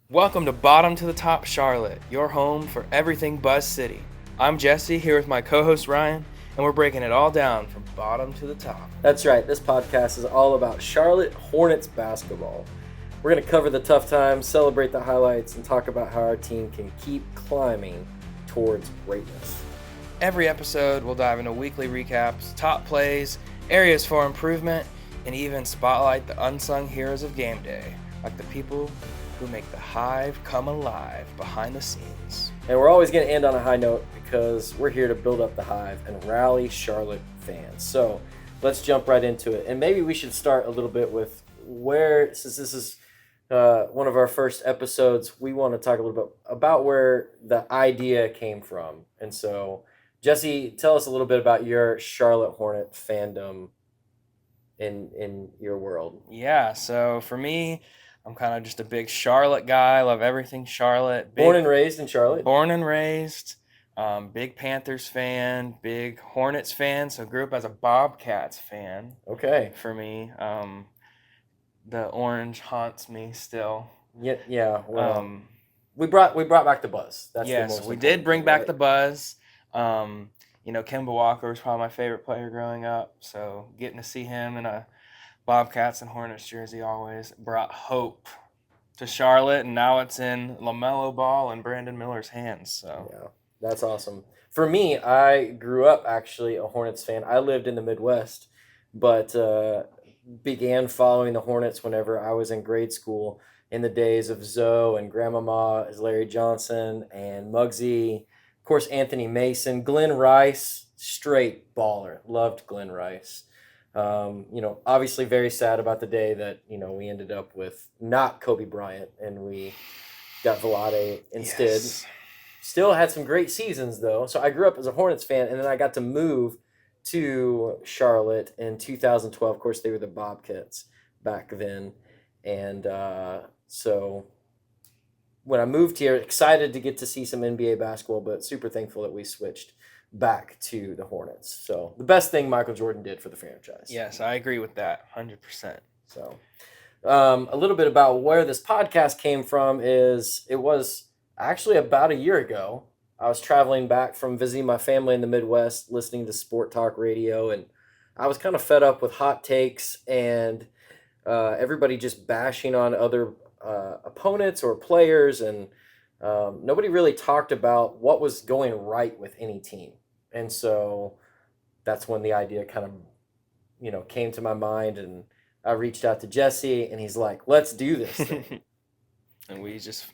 Welcome to Bottom to the Top Charlotte, your home for everything Buzz City. I'm Jesse, here with my co-host Ryan, and we're breaking it all down from bottom to the top. That's right, this podcast is all about Charlotte Hornets basketball. We're going to cover the tough times, celebrate the highlights, and talk about how our team can keep climbing towards greatness. Every episode, we'll dive into weekly recaps, top plays, areas for improvement, and even spotlight the unsung heroes of game day, like the people who make the Hive come alive behind the scenes. And we're always going to end on a high note because we're here to build up the Hive and rally Charlotte fans. So let's jump right into it. And maybe we should start a little bit with where, since this is one of our first episodes, we want to talk a little bit about where the idea came from. And so, Jesse, tell us a little bit about your Charlotte Hornet fandom in your world. Yeah, so for me, I'm kind of just a big Charlotte guy. I love everything Charlotte. Born and raised in Charlotte? Born and raised. Big Panthers fan, big Hornets fan. So grew up as a Bobcats fan. Okay. For me, the orange haunts me still. Yeah. Well, we brought back the buzz. That's yes, we did bring back the buzz. Kemba Walker was probably my favorite player growing up. So getting to see him in a Bobcats and Hornets jersey always brought hope to Charlotte, and now it's in LaMelo Ball and Brandon Miller's hands. So yeah, that's awesome. For me, I grew up actually a Hornets fan. I lived in the Midwest, but began following the Hornets whenever I was in grade school in the days of Zoe and Grandmama as Larry Johnson and Muggsy. Of course, Anthony Mason, Glenn Rice, straight baller. Loved Glenn Rice. Obviously very sad about the day that, we ended up with not Kobe Bryant and we got Vlade instead. Yes. Still had some great seasons though. So I grew up as a Hornets fan and then I got to move to Charlotte in 2012. Of course, they were the Bobcats back then. And so when I moved here, excited to get to see some NBA basketball, but super thankful that we switched back to the Hornets. So the best thing Michael Jordan did for the franchise. Yes, I agree with that 100%. So a little bit about where this podcast came from is it was actually about a year ago. I was traveling back from visiting my family in the Midwest, listening to sport talk radio, and I was kind of fed up with hot takes and everybody just bashing on other opponents or players, and nobody really talked about what was going right with any team. And so that's when the idea kind of, came to my mind, and I reached out to Jesse, and he's like, let's do this thing. And we just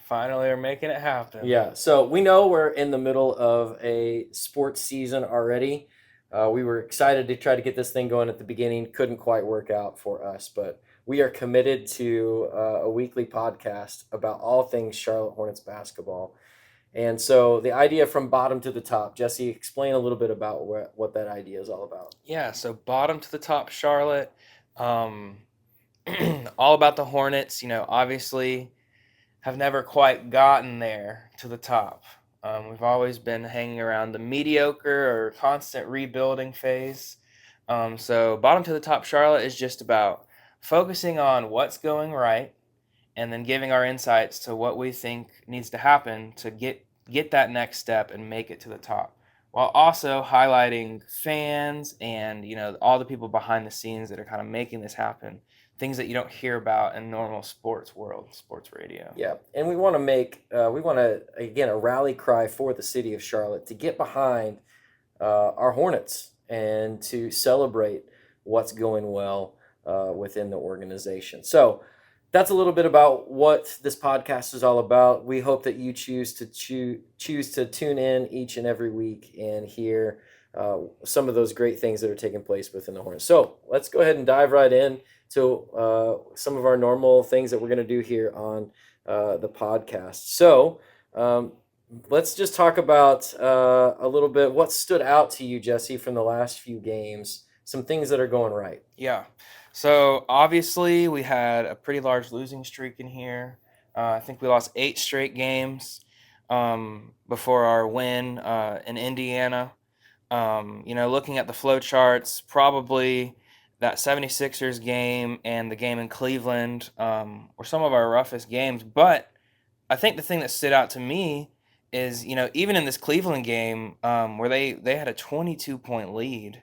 finally are making it happen. Yeah, so we know we're in the middle of a sports season already. We were excited to try to get this thing going at the beginning. Couldn't quite work out for us, but we are committed to a weekly podcast about all things Charlotte Hornets basketball. And so the idea from bottom to the top, Jesse, explain a little bit about what that idea is all about. Yeah, so bottom to the top Charlotte, all about the Hornets, obviously have never quite gotten there to the top. We've always been hanging around the mediocre or constant rebuilding phase. So bottom to the top Charlotte is just about focusing on what's going right and then giving our insights to what we think needs to happen to get that next step and make it to the top, while also highlighting fans and all the people behind the scenes that are kind of making this happen, things that you don't hear about in normal sports world, sports radio. Yeah, and we want to again, a rally cry for the city of Charlotte to get behind our Hornets and to celebrate what's going well within the organization. So that's a little bit about what this podcast is all about. We hope that you choose to tune in each and every week and hear some of those great things that are taking place within the Hornets. So let's go ahead and dive right in to some of our normal things that we're going to do here on the podcast. So let's just talk about a little bit what stood out to you, Jesse, from the last few games, some things that are going right. Yeah. So obviously we had a pretty large losing streak in here. I think we lost 8 straight games before our win in Indiana. Looking at the flow charts, probably that 76ers game and the game in Cleveland were some of our roughest games, but I think the thing that stood out to me is, even in this Cleveland game, where they had a 22-point lead,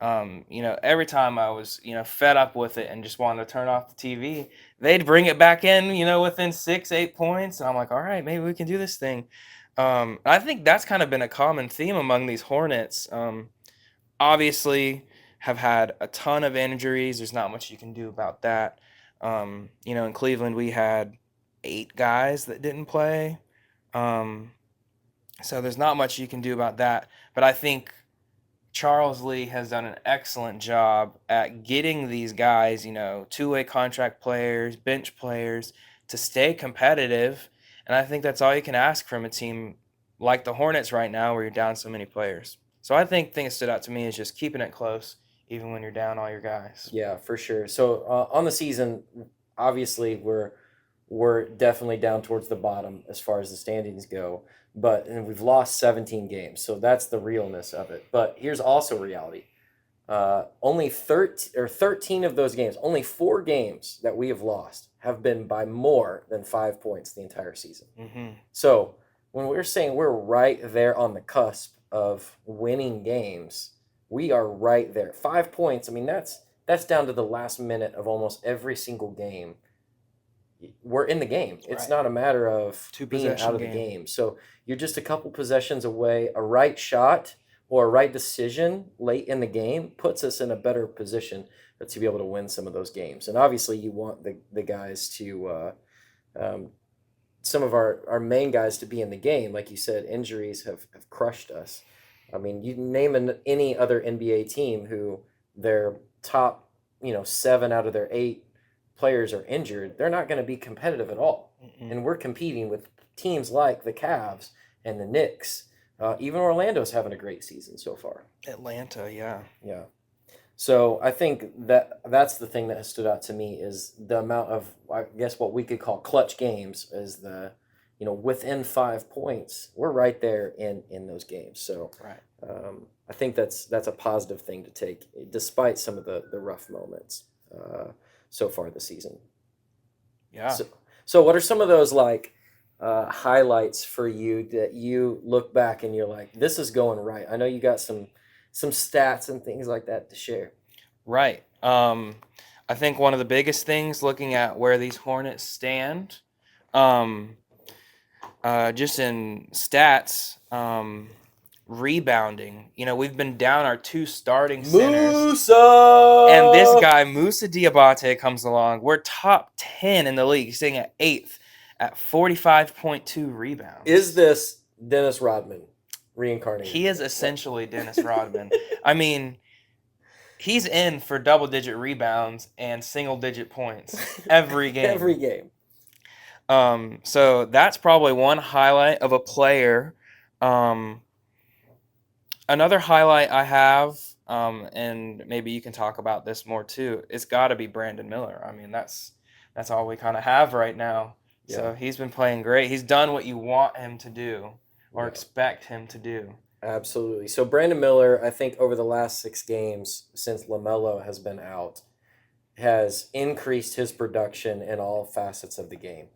every time I was, fed up with it and just wanted to turn off the TV, they'd bring it back in, within 6, 8 points. And I'm like, all right, maybe we can do this thing. I think that's kind of been a common theme among these Hornets. Obviously, have had a ton of injuries. There's not much you can do about that. In Cleveland, we had 8 guys that didn't play. Um, so there's not much you can do about that. But I think Charles Lee has done an excellent job at getting these guys, two-way contract players, bench players, to stay competitive. And I think that's all you can ask from a team like the Hornets right now, where you're down so many players. So I think the thing that stood out to me is just keeping it close, even when you're down all your guys. Yeah, for sure. So on the season, obviously we're definitely down towards the bottom as far as the standings go. And we've lost 17 games, so that's the realness of it. But here's also reality. Only 13 of those games, only 4 games that we have lost have been by more than 5 points the entire season. Mm-hmm. So when we're saying we're right there on the cusp of winning games, we are right there. 5 points. I mean, that's down to the last minute of almost every single game. We're in the game. It's Right. not a matter of being out Two-possession of the game. game. So you're just a couple possessions away. A right shot or a right decision late in the game puts us in a better position to be able to win some of those games. And obviously, you want the guys to some of our main guys to be in the game. Like you said, injuries have crushed us. I mean, you name any other NBA team who their top, 7 out of their 8 players are injured, they're not going to be competitive at all. Mm-mm. And we're competing with teams like the Cavs and the Knicks. Even Orlando's having a great season so far. Atlanta, yeah. Yeah. So I think that's the thing that has stood out to me is the amount of, I guess, what we could call clutch games is within 5 points, we're right there in those games. So Right. I think that's a positive thing to take, despite some of the rough moments so far this season. Yeah. So what are some of those highlights for you that you look back and you're like, this is going right? I know you got some stats and things like that to share. Right. I think one of the biggest things, looking at where these Hornets stand, just in stats, rebounding. We've been down our 2 starting centers. Musa! And this guy, Musa Diabate, comes along. We're top 10 in the league, sitting at 8th at 45.2 rebounds. Is this Dennis Rodman reincarnated? He is essentially Dennis Rodman. I mean, he's in for double-digit rebounds and single-digit points every game. Every game. So that's probably one highlight of a player. Another highlight I have, and maybe you can talk about this more too, it's got to be Brandon Miller. I mean, that's all we kind of have right now. Yeah. So he's been playing great. He's done what you want him to do or expect him to do. Absolutely. So Brandon Miller, I think over the last 6 games since LaMelo has been out, has increased his production in all facets of the game.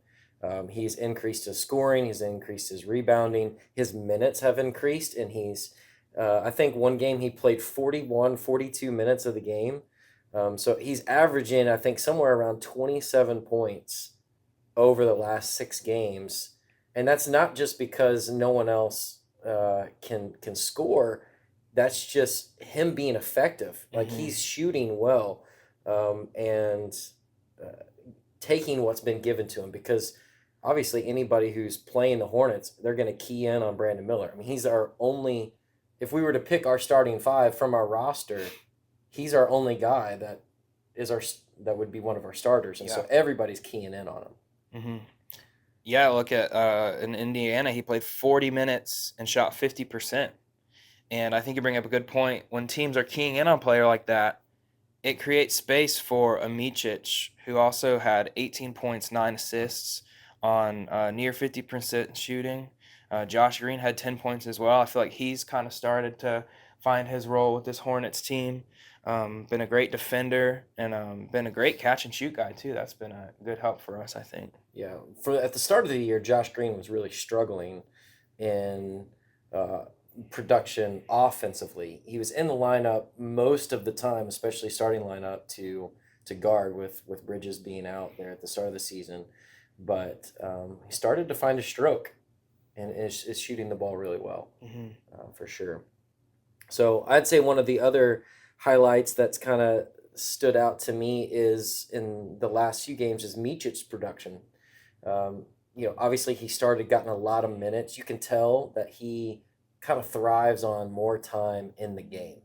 He's increased his scoring. He's increased his rebounding. His minutes have increased, and he's I think one game he played 41, 42 minutes of the game. So he's averaging, I think, somewhere around 27 points over the last 6 games. And that's not just because no one else can score. That's just him being effective. Like he's shooting well and taking what's been given to him, because obviously anybody who's playing the Hornets, they're going to key in on Brandon Miller. I mean, he's our only, if we were to pick our starting 5 from our roster, he's our only guy that would be one of our starters. And so everybody's keying in on him. Mm-hmm. Yeah, look at in Indiana, he played 40 minutes and shot 50%. And I think you bring up a good point. When teams are keying in on a player like that, it creates space for a Micic, who also had 18 points, 9 assists on near 50% shooting. Josh Green had 10 points as well. I feel like he's kind of started to find his role with this Hornets team. Been a great defender and been a great catch and shoot guy too. That's been a good help for us, I think. Yeah. For at the start of the year, Josh Green was really struggling in uh, production offensively. He was in the lineup most of the time, especially starting lineup to guard with Bridges being out there at the start of the season. But he started to find a stroke and is shooting the ball really well, for sure. So I'd say one of the other highlights that's kind of stood out to me is in the last few games is Micic's production. Obviously he started gotten a lot of minutes. You can tell that he kind of thrives on more time in the game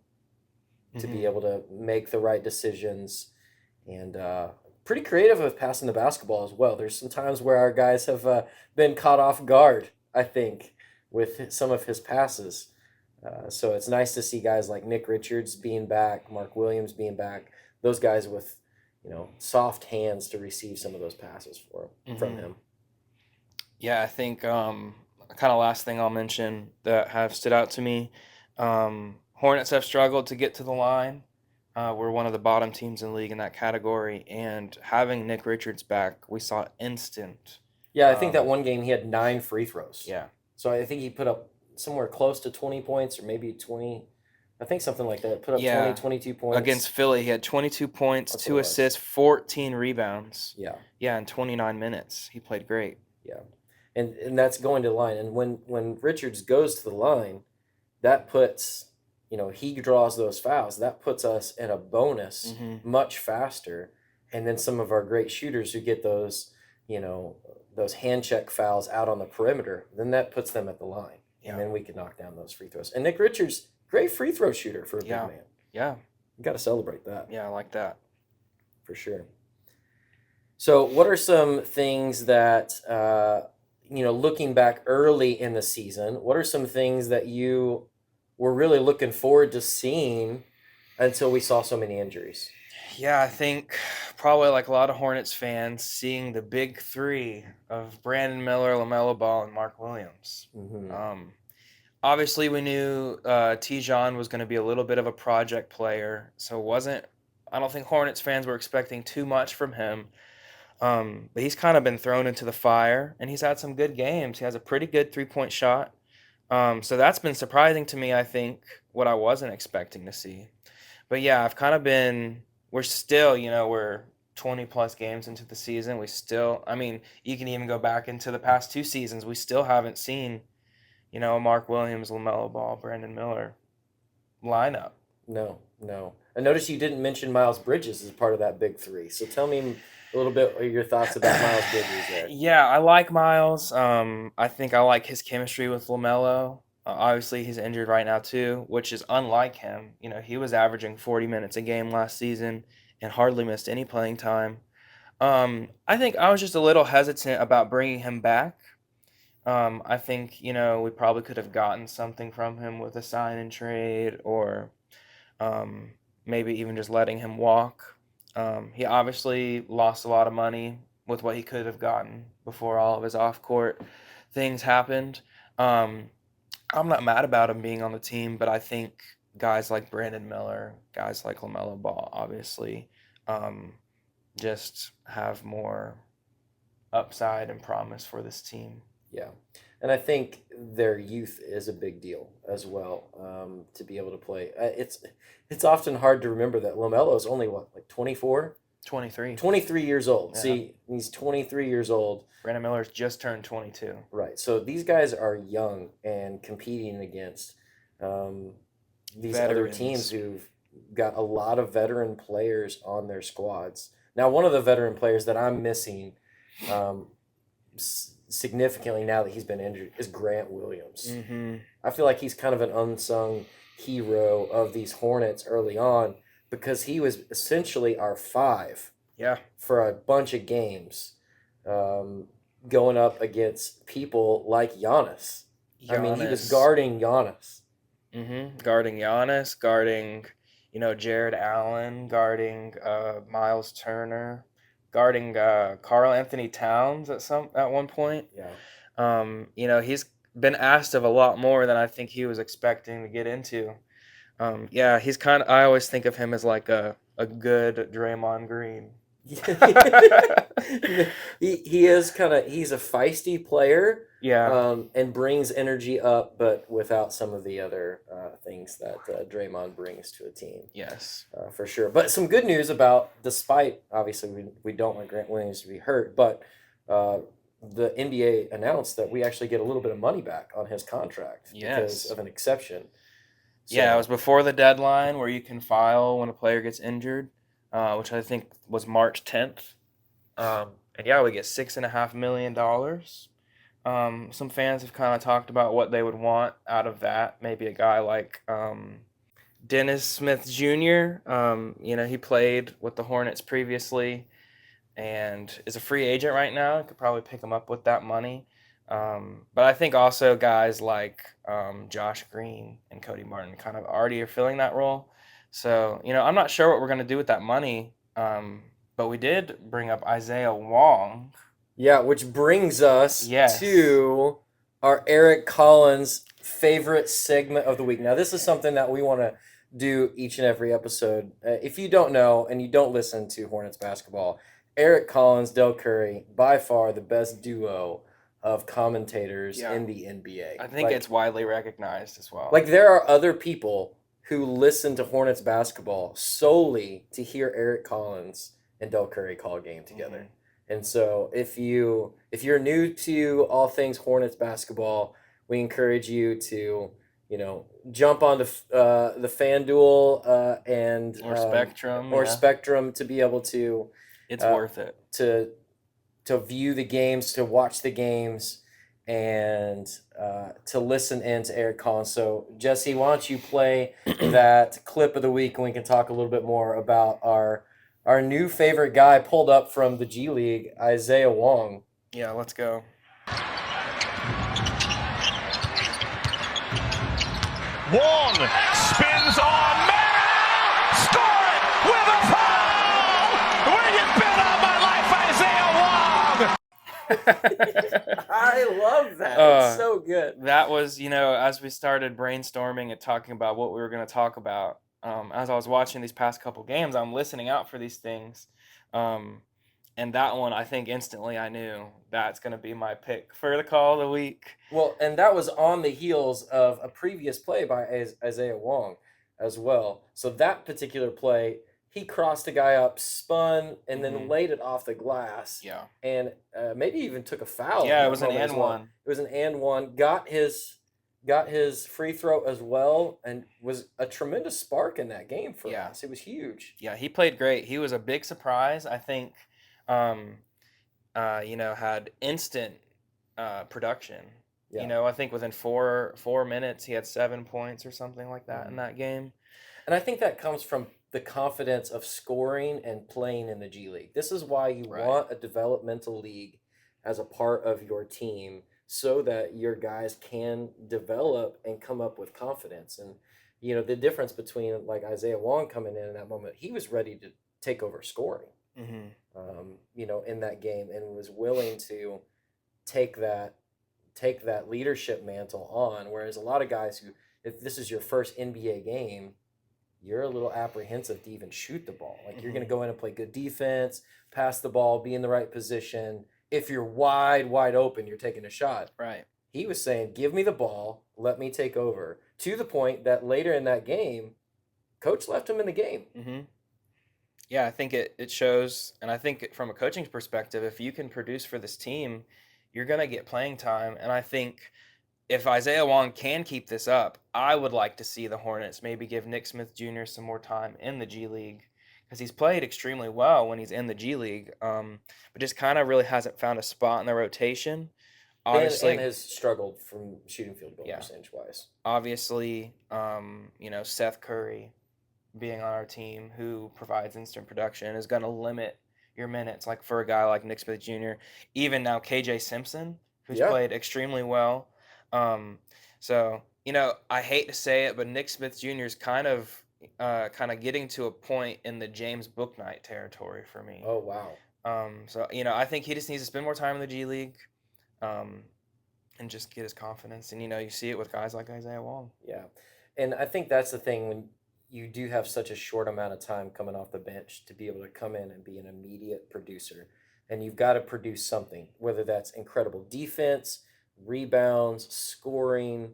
to be able to make the right decisions and pretty creative with passing the basketball as well. There's some times where our guys have been caught off guard, I think, with some of his passes. So it's nice to see guys like Nick Richards being back, Mark Williams being back, those guys with soft hands to receive some of those passes from him. Yeah, I think kind of last thing I'll mention that have stood out to me. Hornets have struggled to get to the line. We're one of the bottom teams in the league in that category, and having Nick Richards back, we saw instant. Yeah, I think that one game he had 9 free throws. Yeah. So I think he put up somewhere close to 20 points or maybe 20. I think something like that. Put up 20, 22 points. Against Philly, he had 22 points, That's 2 assists, 14 rebounds. Yeah. Yeah, in 29 minutes. He played great. Yeah. And that's going to the line. And when Richards goes to the line, that puts, he draws those fouls. That puts us in a bonus much faster. And then some of our great shooters who get those, those hand check fouls out on the perimeter, then that puts them at the line. Yeah. And then we can knock down those free throws. And Nick Richards, great free throw shooter for a big man. Yeah. You got to celebrate that. Yeah, I like that. For sure. So what are some things that, looking back early in the season, what are some things that you were really looking forward to seeing until we saw so many injuries? Yeah, I think probably like a lot of Hornets fans, seeing the big three of Brandon Miller, LaMelo Ball, and Mark Williams. Obviously, we knew Tijon was going to be a little bit of a project player, so I don't think Hornets fans were expecting too much from him. But he's kind of been thrown into the fire, and he's had some good games. He has a pretty good three-point shot. So that's been surprising to me, I think, what I wasn't expecting to see. But yeah, we're still, we're 20-plus games into the season. You can even go back into the past 2 seasons. We still haven't seen, Mark Williams, LaMelo Ball, Brandon Miller lineup. No. I noticed you didn't mention Miles Bridges as part of that big three. So tell me a little bit of your thoughts about Miles Bridges there. Yeah, I like Miles. I think I like his chemistry with LaMelo. Obviously, he's injured right now too, which is unlike him. He was averaging 40 minutes a game last season and hardly missed any playing time. I think I was just a little hesitant about bringing him back. I think, we probably could have gotten something from him with a sign and trade or maybe even just letting him walk. He obviously lost a lot of money with what he could have gotten before all of his off-court things happened. I'm not mad about him being on the team, but I think guys like Brandon Miller, guys like LaMelo Ball, obviously, just have more upside and promise for this team. Yeah. And I think their youth is a big deal as well, to be able to play. It's often hard to remember that LaMelo is only, 24? 23. 23 years old. Yeah. See, he's 23 years old. Brandon Miller's just turned 22. Right. So these guys are young and competing against these other teams who've got a lot of veteran players on their squads. Now, one of the veteran players that I'm missing significantly now that he's been injured is Grant Williams. I feel like he's kind of an unsung hero of these Hornets early on because he was essentially our 5 for a bunch of games, going up against people like Giannis. I mean, he was guarding Giannis. Guarding Giannis, guarding, Jared Allen, guarding Miles Turner, guarding Karl Anthony Towns at one point. Yeah. He's been asked of a lot more than I think he was expecting to get into. Yeah, he's kind of. I always think of him as like a good Draymond Green. He is he's a feisty player, Yeah. and brings energy up, but without some of the other things that Draymond brings to a team, Yes. for sure. But some good news about, despite obviously we don't want Grant Williams to be hurt, but uh, the NBA announced that we actually get a little bit of money back on his contract because Yes. of an exception. Yeah, it So was before the deadline where you can file when a player gets injured, which I think was March 10th. And yeah, we get $6.5 million. Some fans have kind of talked about what they would want out of that. Maybe a guy like Dennis Smith Jr. He played with the Hornets previously and is a free agent right now. Could probably pick him up with that money. But I think also guys like Josh Green and Cody Martin kind of already are filling that role. So, I'm not sure what we're going to do with that money. But we did bring up Isaiah Wong. yeah, which brings us Yes. to our Eric Collins favorite segment of the week. Now, this is something that we want to do each and every episode. If you don't know and you don't listen to Hornets basketball, Eric Collins, Del Curry, by far the best duo of commentators Yeah. in the NBA. I think it's widely recognized as well. Like, there are other people who listen to Hornets basketball solely to hear Eric Collins and Del Curry call a game together. Mhm. And so if you're new to all things Hornets basketball, we encourage you to, jump onto the FanDuel and Or Spectrum. or Yeah. Spectrum to be able to It's worth it. to view the games, to watch the games, and to listen in to Eric Collins. So, Jesse, why don't you play that clip of the week, and we can talk a little bit more about our new favorite guy pulled up from the G League, Isaiah Wong. Yeah, let's go. Wong spins on man, score it with a foul. Where you been all my life, Isaiah Wong? I love that. It's so good. That was, as we started brainstorming and talking about what we were going to talk about, as I was watching these past couple games, I'm listening out for these things. And that one, I think instantly I knew that's going to be my pick for the call of the week. Well, and that was on the heels of a previous play by Isaiah Wong as well. So that particular play, he crossed a guy up, spun, and then laid it off the glass. Yeah. And maybe even took a foul. Yeah, it was an and one. It was an and one. Got his free throw as well, and was a tremendous spark in that game for us. It was huge. Yeah, he played great. He was a big surprise. I think, had instant production. Yeah. I think within 4 minutes he had 7 points or something like that in that game. And I think that comes from the confidence of scoring and playing in the G League. This is why you want a developmental league as a part of your team, so that your guys can develop and come up with confidence. And, the difference between like Isaiah Wong coming in that moment, he was ready to take over scoring, in that game, and was willing to take that leadership mantle on. Whereas a lot of guys who, if this is your first NBA game, you're a little apprehensive to even shoot the ball. Like, you're going to go in and play good defense, pass the ball, be in the right position. If you're wide open, you're taking a shot. Right. He was saying, give me the ball, let me take over. To the point that later in that game, coach left him in the game. Mm-hmm. Yeah, I think it shows. And I think from a coaching perspective, if you can produce for this team, you're going to get playing time. And I think if Isaiah Wong can keep this up, I would like to see the Hornets maybe give Nick Smith Jr. some more time in the G League, because he's played extremely well when he's in the G League, but just kind of really hasn't found a spot in the rotation. Obviously, and has struggled from shooting field goal percentage-wise. Obviously, Seth Curry being on our team, who provides instant production, is going to limit your minutes. Like for a guy like Nick Smith Jr., even now KJ Simpson, who's played extremely well. So, I hate to say it, but Nick Smith Jr. is kind of getting to a point in the James Bouknight territory for me. Oh, wow. So, I think he just needs to spend more time in the G League, and just get his confidence. And, you see it with guys like Isaiah Wong. Yeah. And I think that's the thing when you do have such a short amount of time coming off the bench to be able to come in and be an immediate producer. And you've got to produce something, whether that's incredible defense, rebounds, scoring,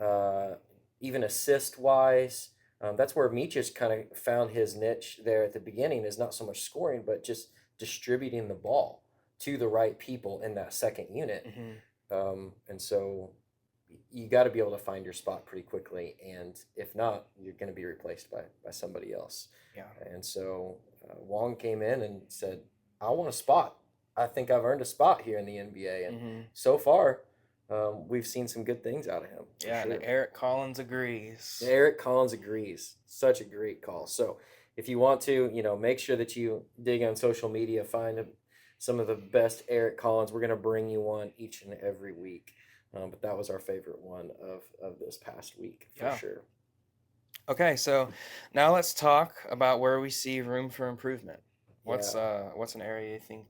uh, even assist wise. That's where Micic kind of found his niche there at the beginning, is not so much scoring, but just distributing the ball to the right people in that second unit. And so you got to be able to find your spot pretty quickly. And if not, you're going to be replaced by somebody else. Yeah. And so Wong came in and said, I want a spot. I think I've earned a spot here in the NBA. And so far, we've seen some good things out of him. Yeah, sure. And Eric Collins agrees. Eric Collins agrees. Such a great call. So if you want to, make sure that you dig on social media, find some of the best Eric Collins. We're going to bring you one each and every week. But that was our favorite one of this past week, for sure. Okay, so now let's talk about where we see room for improvement. What's an area you think?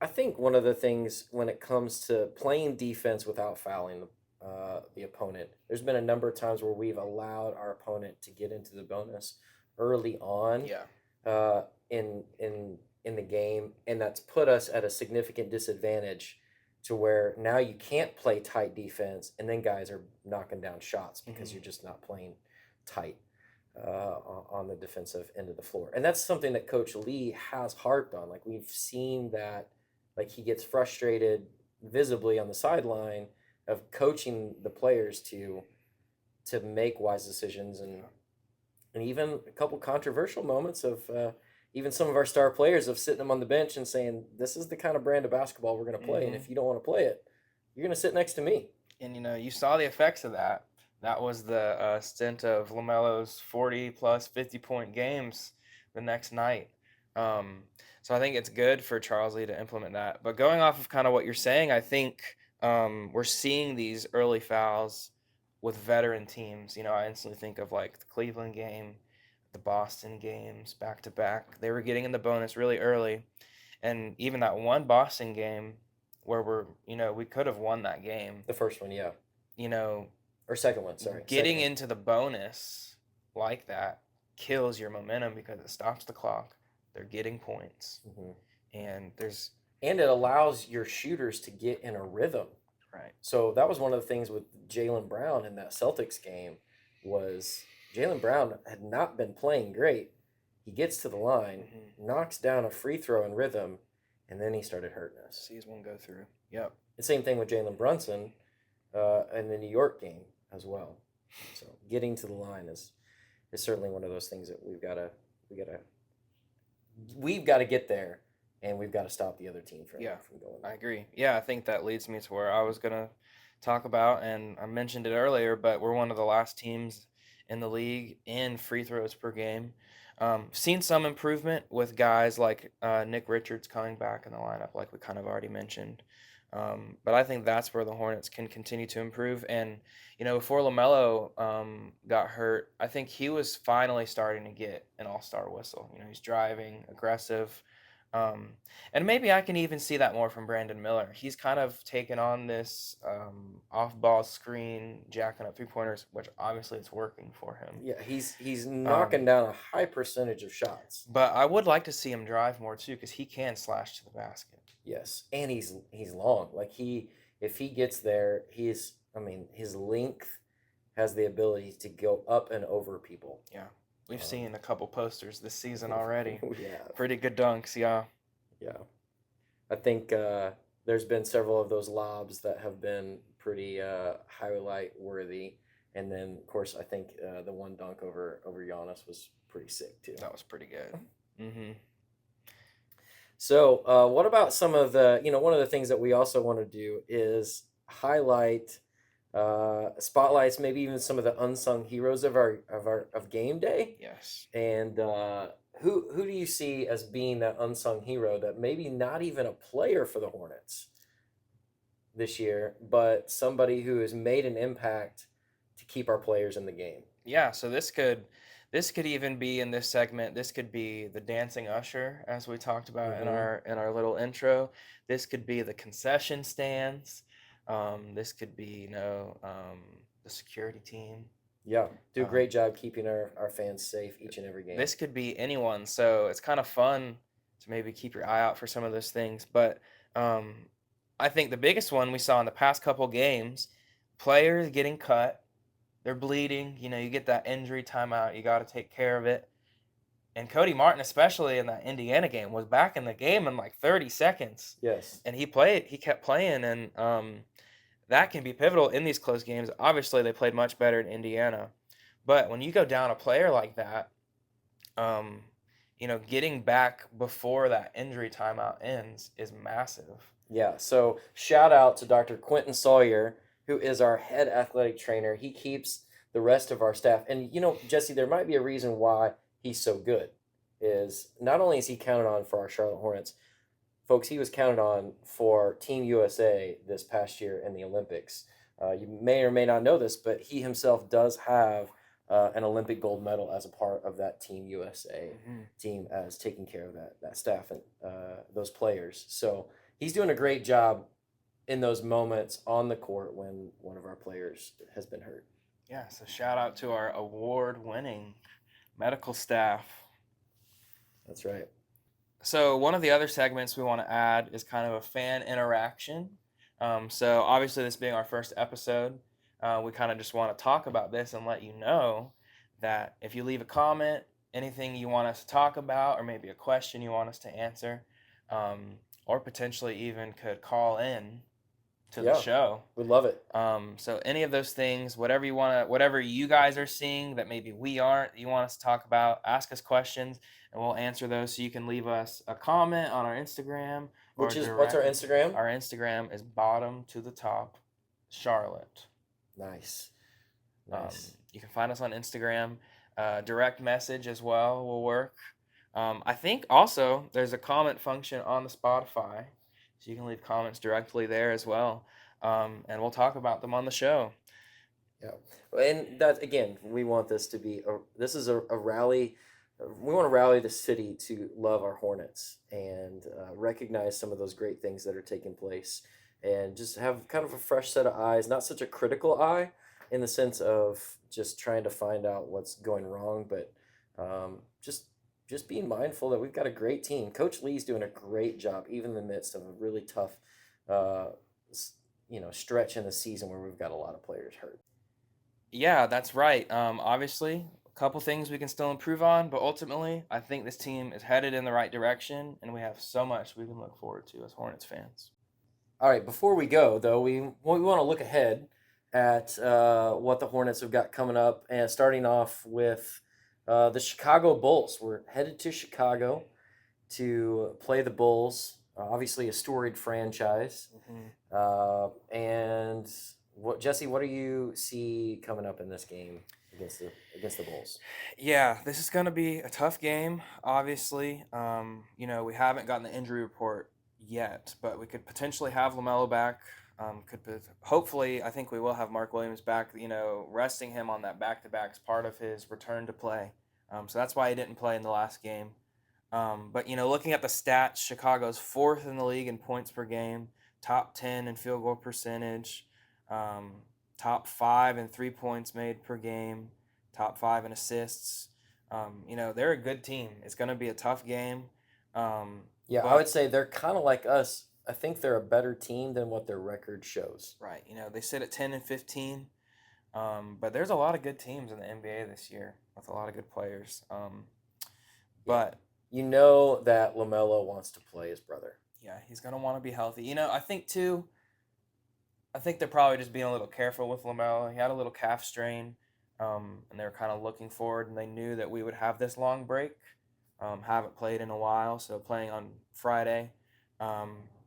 I think one of the things when it comes to playing defense without fouling the opponent, there's been a number of times where we've allowed our opponent to get into the bonus early on in the game, and that's put us at a significant disadvantage to where now you can't play tight defense, and then guys are knocking down shots because you're just not playing tight on the defensive end of the floor. And that's something that Coach Lee has harped on. Like, we've seen that, like, he gets frustrated visibly on the sideline of coaching the players to make wise decisions, and even a couple controversial moments of even some of our star players of sitting them on the bench and saying, this is the kind of brand of basketball we're going to play. And if you don't want to play it, you're going to sit next to me. And, you saw the effects of that. That was the stint of LaMelo's 40-plus 50-point games the next night. So I think it's good for Charles Lee to implement that. But going off of kind of what you're saying, I think we're seeing these early fouls with veteran teams. I instantly think of, like, the Cleveland game, the Boston games back-to-back. They were getting in the bonus really early. And even that one Boston game where we could have won that game. The first one, yeah. Or second one, sorry. Getting into the bonus like that kills your momentum because it stops the clock. They're getting points. And it allows your shooters to get in a rhythm. Right. So that was one of the things with Jaylen Brown in that Celtics game was Jaylen Brown had not been playing great. He gets to the line, knocks down a free throw in rhythm, and then he started hurting us. Sees one go through. Yep. The same thing with Jalen Brunson in the New York game as well. So getting to the line is certainly one of those things that we've got to get there, and we've got to stop the other team from going. I agree. Yeah, I think that leads me to where I was gonna talk about, and I mentioned it earlier, but we're one of the last teams in the league in free throws per game. Seen some improvement with guys like Nick Richards coming back in the lineup, like we kind of already mentioned. But I think that's where the Hornets can continue to improve. And, before LaMelo got hurt, I think he was finally starting to get an all-star whistle. He's driving, aggressive. And maybe I can even see that more from Brandon Miller. He's kind of taken on this off-ball screen, jacking up three-pointers, which obviously it's working for him. Yeah, he's knocking down a high percentage of shots. But I would like to see him drive more too, because he can slash to the basket. Yes, and he's long. Like if he gets there, his length has the ability to go up and over people. Yeah. We've seen a couple posters this season already. Yeah. Pretty good dunks, yeah. Yeah. I think there's been several of those lobs that have been pretty highlight worthy. And then, of course, I think the one dunk over Giannis was pretty sick, too. That was pretty good. Mm-hmm. So what about some of the, one of the things that we also want to do is highlight spotlights, maybe even some of the unsung heroes of game day. Yes. And who do you see as being that unsung hero that maybe not even a player for the Hornets this year, but somebody who has made an impact to keep our players in the game? Yeah, so this could even be in this segment. This could be the dancing usher, as we talked about in our little intro. This could be the concession stands. This could be, the security team. Yeah, do a Um, great job keeping our fans safe each and every game. this could be anyone, so it's kind of fun to maybe keep your eye out for some of those things. But um, I think the biggest one we saw in the past couple games, players getting cut, they're bleeding. You get that injury timeout, you got to take care of it. And Cody Martin, especially in that Indiana game, was back in the game in like 30 seconds. Yes. And he kept playing, and that can be pivotal in these close games. Obviously, they played much better in Indiana. But when you go down a player like that, um, getting back before that injury timeout ends is massive. Yeah, so shout out to Dr. Quentin Sawyer, who is our head athletic trainer. He keeps the rest of our staff. And, Jesse, there might be a reason why he's so good. Is not only is he counted on for our Charlotte Hornets, folks, he was counted on for Team USA this past year in the Olympics. You may or may not know this, but he himself does have an Olympic gold medal as a part of that Team USA team, as taking care of that staff and those players. So he's doing a great job in those moments on the court when one of our players has been hurt. Yeah, so shout out to our award-winning medical staff. That's right. So one of the other segments we want to add is kind of a fan interaction. So obviously this being our first episode, we kind of just want to talk about this and let you know that if you leave a comment, anything you want us to talk about, or maybe a question you want us to answer, or potentially even could call in to the show. We'd love it. So any of those things, whatever you guys are seeing that maybe we aren't, you want us to talk about, ask us questions, and we'll answer those. So you can leave us a comment on our Instagram. What's our Instagram? Our Instagram is bottom to the top, Charlotte. Nice. You can find us on Instagram. Direct message as well will work. I think also there's a comment function on the Spotify, so you can leave comments directly there as well, and we'll talk about them on the show. Yeah, and that again, we want this to be a rally. We want to rally the city to love our Hornets and recognize some of those great things that are taking place, and just have kind of a fresh set of eyes, not such a critical eye in the sense of just trying to find out what's going wrong, but just being mindful that we've got a great team. Coach Lee's doing a great job, even in the midst of a really tough, stretch in the season where we've got a lot of players hurt. Yeah, that's right. Obviously, a couple things we can still improve on, but ultimately, I think this team is headed in the right direction, and we have so much we can look forward to as Hornets fans. All right, before we go, though, we want to look ahead at what the Hornets have got coming up, and starting off with the Chicago Bulls. We're headed to Chicago to play the Bulls, obviously a storied franchise. And Jesse, what do you see coming up in this game against the Bulls? Yeah, this is going to be a tough game, obviously. We haven't gotten the injury report yet, but we could potentially have LaMelo back. Hopefully, I think we will have Mark Williams back. Resting him on that back-to-back is part of his return to play. So that's why he didn't play in the last game. But looking at the stats, Chicago's 4th in the league in points per game, top 10 in field goal percentage, top 5 in 3 points made per game, top 5 in assists. They're a good team. It's going to be a tough game. I would say they're kind of like us. I think they're a better team than what their record shows. Right. They sit at 10-15. But there's a lot of good teams in the NBA this year with a lot of good players. But that LaMelo wants to play his brother. Yeah, he's going to want to be healthy. I think they're probably just being a little careful with LaMelo. He had a little calf strain, and they were kind of looking forward, and they knew that we would have this long break. Haven't played in a while, so playing on Friday.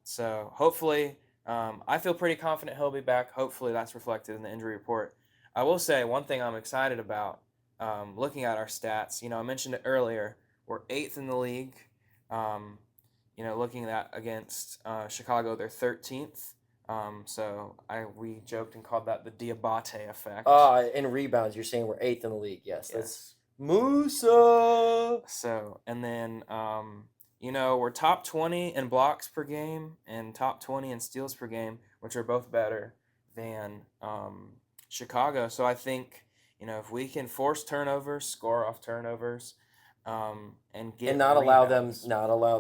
So hopefully, I feel pretty confident he'll be back. Hopefully that's reflected in the injury report. I will say one thing I'm excited about, looking at our stats. I mentioned it earlier. We're 8th in the league. Looking at against Chicago, they're 13th. We joked and called that the Diabate effect. In rebounds, you're saying we're 8th in the league. Yes. That's Musa. So, and then, we're top 20 in blocks per game and top 20 in steals per game, which are both better than Chicago. So I think, if we can force turnovers, score off turnovers, and get and not allow rebounds.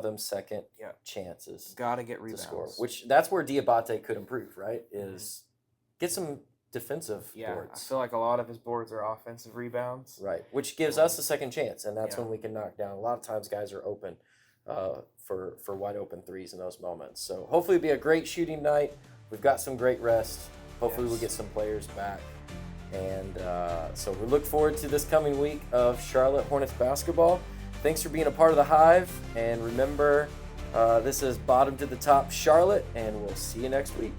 them second Yeah. chances Got to get to rebounds. score. Which that's where Diabate could improve, right? Is get some defensive I boards. feel like a lot of his boards are offensive rebounds. Right, which gives us a second chance, and that's Yeah. when we can knock down. A lot of times, guys are open for wide open threes in those moments. So hopefully, it'll be a great shooting night. We've got some great rest. Hopefully, we'll get some players back, and so we look forward to this coming week of Charlotte Hornets basketball. Thanks for being a part of the Hive, and remember, this is Bottom to the Top Charlotte, and we'll see you next week.